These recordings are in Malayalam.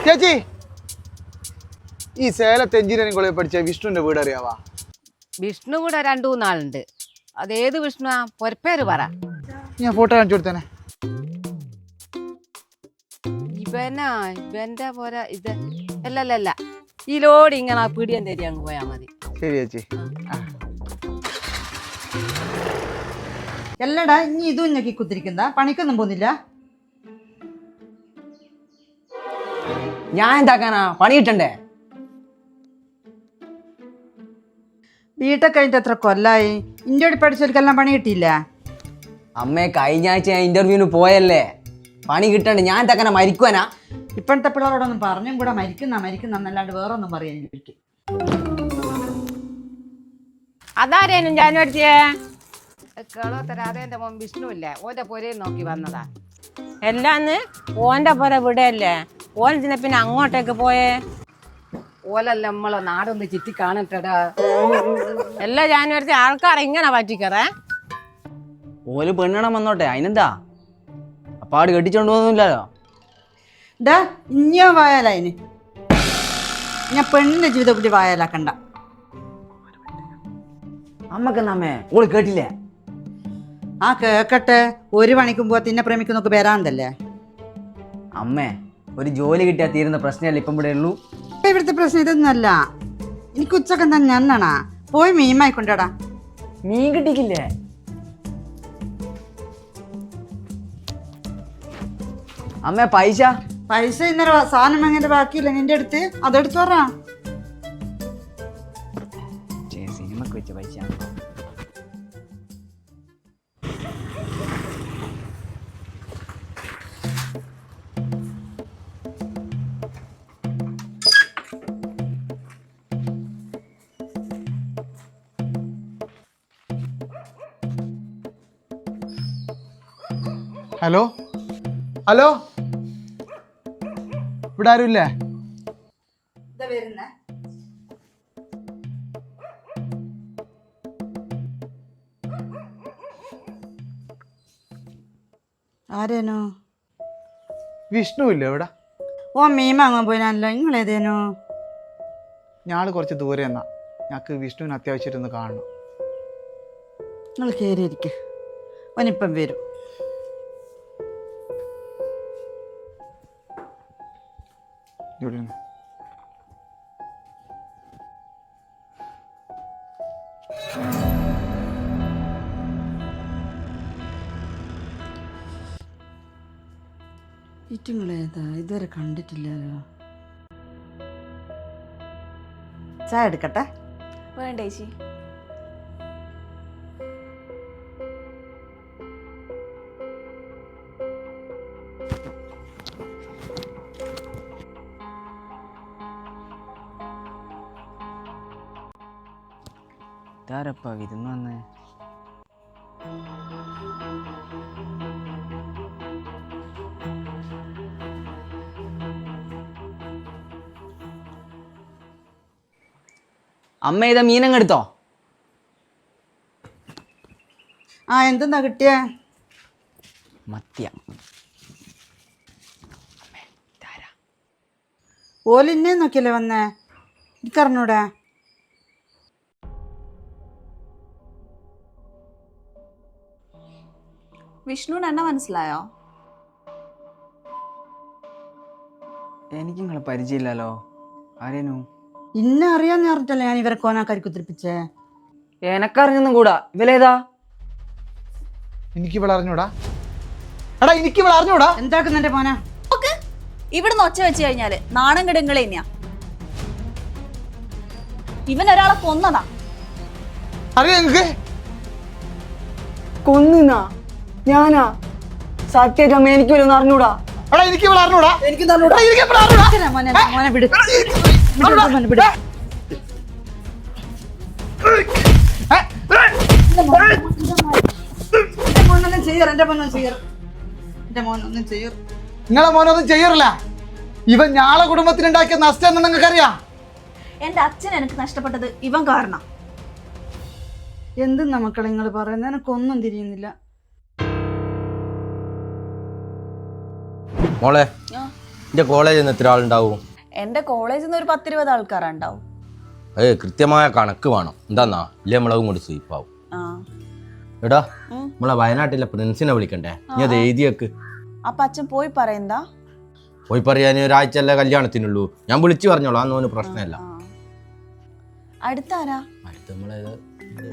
ചേച്ചി ഈ സേലത്ത് എഞ്ചിനീയറിംഗ് കോളേജ് പഠിച്ച വിഷ്ണുവിന്റെ വീട് അറിയാവാ? വിഷ്ണു കൂടെ 2-3 ആളുണ്ട്. അതേത് വിഷ്ണു? പൊരപ്പേര് പറ. ഞാൻ ഫോട്ടോ കാണിച്ചു കൊടുത്തേനെ. ഇവന്റെ പോരാ ഇത്. അല്ലല്ല, ഈ ലോഡ് ഇങ്ങനെ പിടിയൻ തരി അങ്ങ് പോയാ മതി. ശരി ചേച്ചി. എല്ലടാ ഇനി ഇതും ഞെക്കി കുത്തിരിക്കുന്ന പണിക്കൊന്നും പോകുന്നില്ല. ഞാൻ എന്താക്കാനാ, പണി കിട്ടണ്ടേ? വീട്ടൊക്കെ കഴിഞ്ഞിട്ട് എത്ര കൊല്ലായി? ഇന്ത്യയോട് പഠിച്ചവർക്കെല്ലാം പണി കിട്ടിയില്ല. അമ്മേ, കഴിഞ്ഞ ആഴ്ച ഞാൻ ഇന്റർവ്യൂവിന് പോയല്ലേ, പണി കിട്ടണ്ടേ? ഞാൻ എന്താക്കാനാ, മരിക്കുവാനാ? ഇപ്പോഴത്തെ പിള്ളേരോടൊന്നും പറഞ്ഞും കൂടെ മരിക്കുന്നല്ലാണ്ട് വേറൊന്നും പറയാനില്ല എനിക്ക്. അതാരേനും ജാനുവരിച്ചേ കേളോത്തരാതെ മോൻ വിഷ്ണു ഇല്ലേ, ഓന്റെ പൊരേ നോക്കി വന്നതാ. എല്ലാന്ന് ഓന്റെ പുര വിടയല്ലേ, ഓലത്തിനെ പിന്നെ അങ്ങോട്ടേക്ക് പോയേ? ഓലല്ല നമ്മളെ നാടൊന്ന് ചുറ്റി കാണട്ടടാ. എല്ലാ ജാനുവരി ആൾക്കാരെ ഇങ്ങനെ പറ്റിക്കറേ. ഓല് പെണ്ണിടം വന്നോട്ടെ, അതിനെന്താ? അപ്പാട് കെട്ടിച്ചോണ്ട് പോകുന്നില്ലല്ലോ. ഡാ ഇനിയോ വായാലതിന് ഞാൻ പെണ്ണിന്റെ ജീവിതം കൂടി വായാലാക്കണ്ട. അമ്മക്കെന്നാമ്മേ, ഓള് കേട്ടില്ലേ? ആ കേക്കട്ടെ. 1 മണിക്കുമ്പോ തിന്നെ പ്രേമിക്കുന്നൊക്കെ വരാന്തല്ലേ. അമ്മേ, ഒരു ജോലി കിട്ടിയാൽ തീരുന്ന പ്രശ്നമല്ലേ ഇപ്പം ഇവിടെ ഉള്ളൂ. ഇപ്പൊ ഇവിടുത്തെ പ്രശ്നം ഇതൊന്നുമല്ല. എനിക്ക് ഉച്ചക്ക് എന്താ ഞണ്ണാ പോയി മീമായിക്കൊണ്ടടാ. മീൻ കിട്ടിക്കില്ലേ? അമ്മേ, പൈസ ഇന്നലെ സാധനം വാങ്ങിന്റെ ബാക്കിയില്ല നിന്റെ അടുത്ത്, അതെടുത്ത് പറ. സിനിമക്ക് വെച്ച പൈസ. ഹലോ ഹലോ, ഇവിടെ ആരുമില്ലേ? ആരേനോ? വിഷ്ണു ഇല്ലേ ഇവിടെ? ഓ മീൻ വാങ്ങാൻ പോയിനല്ലോ. നിങ്ങളേതേനോ? ഞാള് കുറച്ച് ദൂരെ എന്നാ, ഞങ്ങൾക്ക് വിഷ്ണുവിന് അത്യാവശ്യമായിട്ടൊന്ന് കാണണം. നിങ്ങൾ കയറിയിരിക്ക, ഓനിപ്പം വരും. ഇവിടെ നിന്ന്. ഇറ്റുങ്ങളേതാ? ഇതുവരെ കണ്ടിട്ടില്ലല്ലോ. ചായ എടുക്കട്ടെ? വേണ്ട ചേച്ചി. ഇതാരപ്പാ വിരുന്ന് വന്നേ? അമ്മ, ഇതാ മീനങ്ങ് എടുത്തോ. ആ എന്തെന്നാ കിട്ടിയ? മത്തിയ. ഓലിന്നെ നോക്കിയല്ലേ വന്നേ, എനിക്കറിഞ്ഞൂടെ? വിഷ്ണുവിന് എന്നെ മനസ്സിലായോ? എനിക്ക് നിങ്ങളെ പരിചയമില്ലല്ലോ. ആരേനു? ഇന്നെ അറിയാന്ന് പറഞ്ഞിട്ടല്ലേ ഞാൻ ഇവരെ കോനാക്കാരി കുത്തിരിപ്പിച്ചേ. എനക്കറിഞ്ഞൊന്നും കൂടാ. ഇവലേതാ? എനിക്ക് ഇവിടെ അറിഞ്ഞൂടാ. എടാ, എനിക്ക് ഇവിടെ അറിഞ്ഞൂടാ. എന്താക്കുന്നെ പോനാ? ഇവിടുന്ന് ഒച്ച വെച്ച് കഴിഞ്ഞാല് നാണം കെടുങ്ങളെ തന്നെയാ. ഇവൻ ഒരാളെ കൊന്നതാ. അറിയാ നിങ്ങക്ക്? കൊന്നാ? ഞാനാ? സത്യം എനിക്ക് വരും അറിഞ്ഞൂടാ. എടാ, എനിക്ക് ഇവിടെ അറിഞ്ഞൂടാ. മോനെ വിട്. നിങ്ങളെ മോനൊന്നും ചെയ്യറില്ല. ഇവൻ ഞാളെ കുടുംബത്തിനുണ്ടാക്കിയ നഷ്ടം എന്ന് നിങ്ങൾക്കറിയാം. എന്റെ അച്ഛൻ എനിക്ക് നഷ്ടപ്പെട്ടത് ഇവൻ കാരണം. എന്തെന്നാ മക്കളെ നിങ്ങൾ പറയുന്നത്? എനക്കൊന്നും തിരിയുന്നില്ല. മോളെ, എൻ്റെ കോളേജിൽ നിന്ന് എത്ര ആളുണ്ടാവും? എന്റെ കോളേജിൽ നിന്ന് ഒരു 10-20 ആൾക്കാരുണ്ടാവും. കൃത്യമായ കണക്ക് വേണം. എന്താന്നാ ഇല്ലേ നമ്മളതും കൊണ്ട് സ്വീപ്പാവും. ആ എടാ നമ്മളെ വയനാട്ടിലെ പ്രിൻസിനെ വിളിക്കണ്ടേ? നീ അത് എഴുതിയേക്ക്. അപ്പൊ അച്ഛൻ പോയി പറയണ്ടാ? പോയി പറയാൻ ഒരാഴ്ച അല്ലേ കല്യാണത്തിനുള്ളൂ. ഞാൻ വിളിച്ചു പറഞ്ഞോളാം, അതൊന്നും പ്രശ്നമില്ല. അടുത്താരാ? അടുത്ത് നമ്മളെ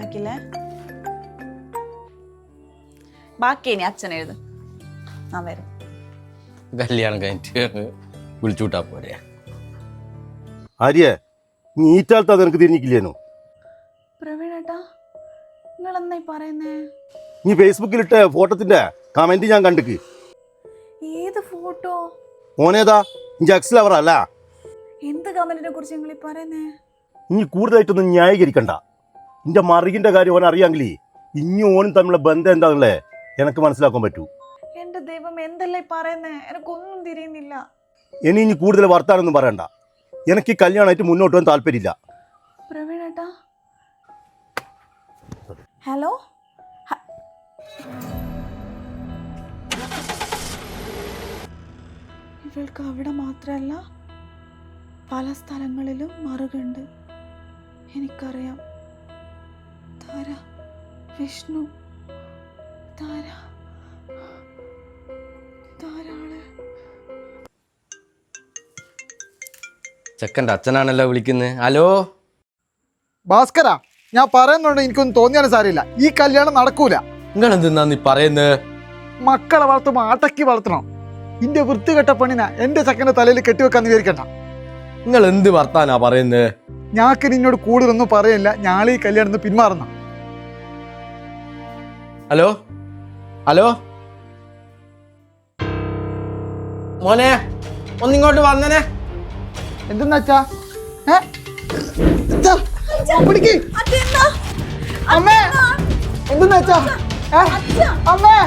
ആക്കില്ലേ ബാക്കി ഇനി അച്ഛൻ എഴുതും. ആ വരും. കല്യാണം കഴിഞ്ഞിട്ട് വിളിച്ചുവിട്ടാ പോരെ. ആര്യ നീ ഈറ്റാലത്ത് നിനക്ക് തിരിഞ്ഞിക്കില്ലേനു? പ്രവീണേട്ടാ നിങ്ങൾ എന്നായി പറയുന്നേ? നീ ഫേസ്ബുക്കിലിട്ട ഫോട്ടോത്തിന്റെ കമന്റ് ഞാൻ കണ്ടിക്ക്. ഏത് ഫോട്ടോ? മോനേതാ ഇഞ്ച എക്സ് ലവർ അല്ല? എന്ത് കമന്റിനെ കുറിച്ച് നിങ്ങൾ പറയുന്നേ? ഇനി കൂടുതലായിട്ടൊന്നും ന്യായീകരിക്കണ്ട. ഇന്റെ മറികിന്റെ കാര്യം ഓൻ അറിയാമെങ്കിലേ ഇനി ഓനും തമ്മിലുള്ള ബന്ധം എന്താണല്ലേ എനിക്ക് മനസ്സിലാക്കാൻ പറ്റൂ. എന്റെ ദൈവം എന്തല്ലേ പറയുന്നേ? എനിക്കൊന്നും തിരിയുന്നില്ല. ഇനി കൂടുതൽ വർത്താനൊന്നും പറയണ്ട. എനിക്ക് ഈ കല്യാണമായിട്ട് മുന്നോട്ട് പോകാൻ താല്പര്യമില്ല. പ്രവീണേട്ടാ ഹലോ. ഇവൾക്ക് അവിടെ മാത്രമല്ല പല സ്ഥലങ്ങളിലും മറുകുണ്ട്. എനിക്കറിയാം. താര, വിഷ്ണു, താര, താരാള്. ചെക്കൻ്റെ അച്ഛനാണല്ലോ വിളിക്കുന്നത്. ഹലോ ഭാസ്കര, ഞാൻ പറയുന്നുണ്ട്, എനിക്കൊന്നും തോന്നിയാലും സാരമില്ല. ഈ കല്യാണം നടക്കൂല. നിങ്ങൾ എന്തെന്നാ നീ പറയുന്നത്? മക്കളെ വളർത്തുമ്പോൾ അടക്കി വളർത്തണം. ഇന്റെ വൃത്തികെട്ട പണിനാ എന്റെ ചക്കന്റെ തലയിൽ കെട്ടിവെക്കാന്ന് വിചാരിക്കണ്ട. നിങ്ങൾ എന്ത് വർത്താനാ പറയുന്നത്? ഞാക്ക് നിന്നോട് കൂടുതലൊന്നും പറയില്ല. ഞാളെ ഈ കല്യാണം പിന്മാറുന്ന. ഹലോ ഹലോ മോനെ ഒന്നിങ്ങോട്ട് വന്നനെ. എന്തെന്നാ അച്ഛാ? അമ്മേ എന്തെന്നാ അച്ഛാ? അമ്മേ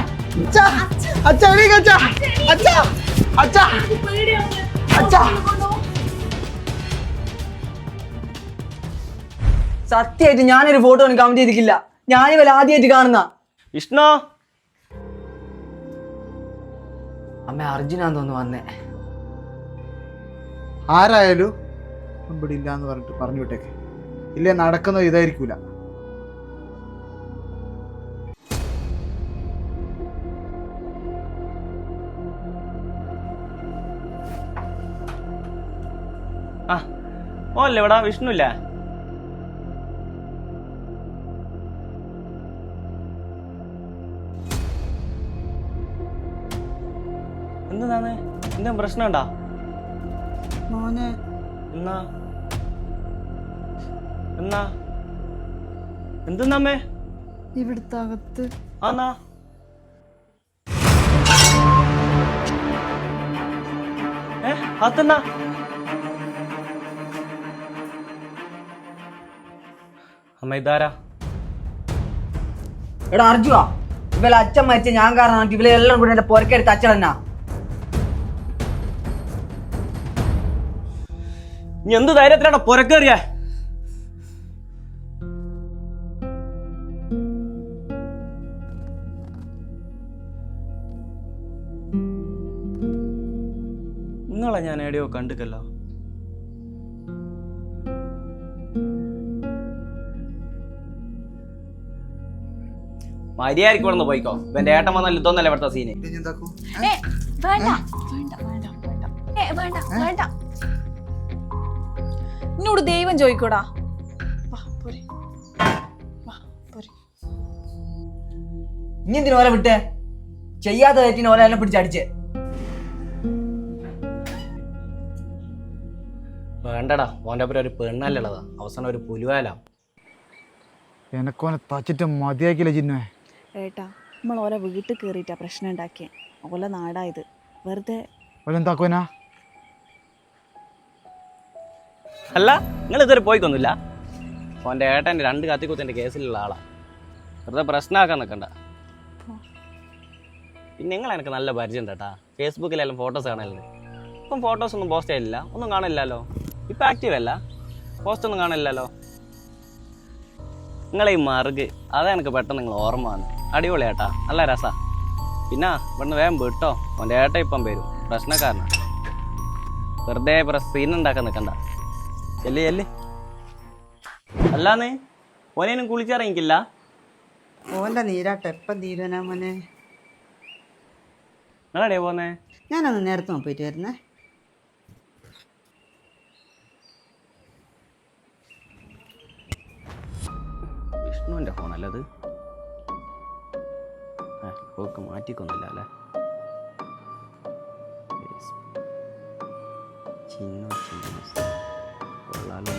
അച്ഛാ എണീക്ക് അച്ഛാ. അച്ഛാ അച്ഛാ അച്ഛാ. സത്യമായിട്ട് ഞാനൊരു ഫോട്ടോ ഒന്നും കമന്റ് ചെയ്തിട്ടില്ല. ഞാനിവല്ല ആദ്യമായിട്ട് കാണുന്ന. വിഷ്ണു അമ്മ അർജുനാന്ന് തോന്നുന്നു വന്നേ. ആരായാലും ഇവിടെ ഇല്ലാന്ന് പറഞ്ഞിട്ട് പറഞ്ഞു വിട്ടേക്ക്. ഇല്ലേ നടക്കുന്നത് ഇതായിരിക്കൂല. ആ ഓല്ലേ ഇവിടെ വിഷ്ണു ഇല്ല? എന്താണ് എന്തെങ്കിലും പ്രശ്നമുണ്ടാ? മോനെ എന്നാ എന്നാ എന്തെന്നമ്മേ? ഇവിടുത്തെ അകത്ത് ആന്നാ അതെന്നാ? അമ്മ ഇതാരാ? എടാ അർജുന, ഇവലെ അച്ഛൻ മരിച്ച ഞാൻ കാരണം ഇവലെ എല്ലാം കൂടെ എന്റെ പൊരക്കെടുത്ത് അച്ഛനെന്നാ. നീ എന്ത് ധൈര്യത്തിലാണോ പൊരക്കേറിയ? നിങ്ങളെ ഞാൻ എവിടെയോ കണ്ടിക്കല്ലോ. മര്യാദക്ക് ഇവിടെ പോയിക്കോ. എന്റെ ഏട്ടൻ വന്നാൽ ഇതൊന്നല്ല ഇവിടുത്തെ സീന്. എന്നോട് ദൈവം ചോദിക്കൂടാ. ഇനി എന്തിനു ഓല വിട്ടേ? ചെയ്യാത്ത തെറ്റിന് ഓല എല്ലാം പിടിച്ചടിച്ചേ. വേണ്ടടാ, ഓൻ്റെ അപ്പുറം ഒരു പെണ്ണല്ലുള്ളതാ. അവസാനം ഒരു പുലുവാല. എനക്കോനെ തച്ചിട്ട് മതിയാക്കില്ല ചിന്നുവേ. ഏട്ടാ നമ്മൾ ഓരോ വീട്ടിൽ കയറിയിട്ടാ പ്രശ്നം ഉണ്ടാക്കിയേ. ഓല നാടായത് വെറുതെ. ഓലെന്താക്കോനാ? അല്ല നിങ്ങൾ ഇതുവരെ പോയിക്കൊന്നുമില്ല. ഓൻ്റെ ഏട്ടൻ്റെ 2 കത്തിക്കുത്തിൻ്റെ കേസിലുള്ള ആളാ. വെറുതെ പ്രശ്നമാക്കാൻ നിൽക്കണ്ട. പിന്നെ നിങ്ങൾ എനിക്ക് നല്ല പരിചയം ഉണ്ട് കേട്ടാ. ഫേസ്ബുക്കിലെല്ലാം ഫോട്ടോസ് കാണലുണ്ട്. ഇപ്പം ഫോട്ടോസ് ഒന്നും പോസ്റ്റ് ചെയ്യില്ല, ഒന്നും കാണില്ലല്ലോ. ഇപ്പം ആക്റ്റീവ് അല്ല, പോസ്റ്റ് ഒന്നും കാണില്ലല്ലോ. നിങ്ങളെ ഈ മറുക് അതാ എനിക്ക് പെട്ടെന്ന് നിങ്ങൾ ഓർമ്മ വന്നു. അടിപൊളി ഏട്ടാ, നല്ല രസാ. പിന്നെ ഇവിടുന്ന് വേഗം വിട്ടോ. ഓൻ്റെ ഏട്ട ഇപ്പം വരും, പ്രശ്നക്കാരനാണ്. വെറുതെ സീൻ ഉണ്ടാക്കാൻ നിൽക്കണ്ട. ചെല്ല് ചെല്ല്. അല്ലാന്ന് ഓനേനും കുളിച്ചിറങ്ങിക്കില്ല. ഓൻ്റെ നീരാട്ടം എപ്പം തീരുവനാ മോനെ? നിങ്ങളെവിടെയാ പോന്നേ? ഞാനൊന്ന് നേരത്തെ പോയിട്ട് വരുന്നേ. വിഷ്ണുവിൻ്റെ ഫോണല്ലേ അത്? ഓക്ക് മാറ്റിക്കൊന്നില്ല അല്ലേ? ചിന്ന കൊള്ളാലോ.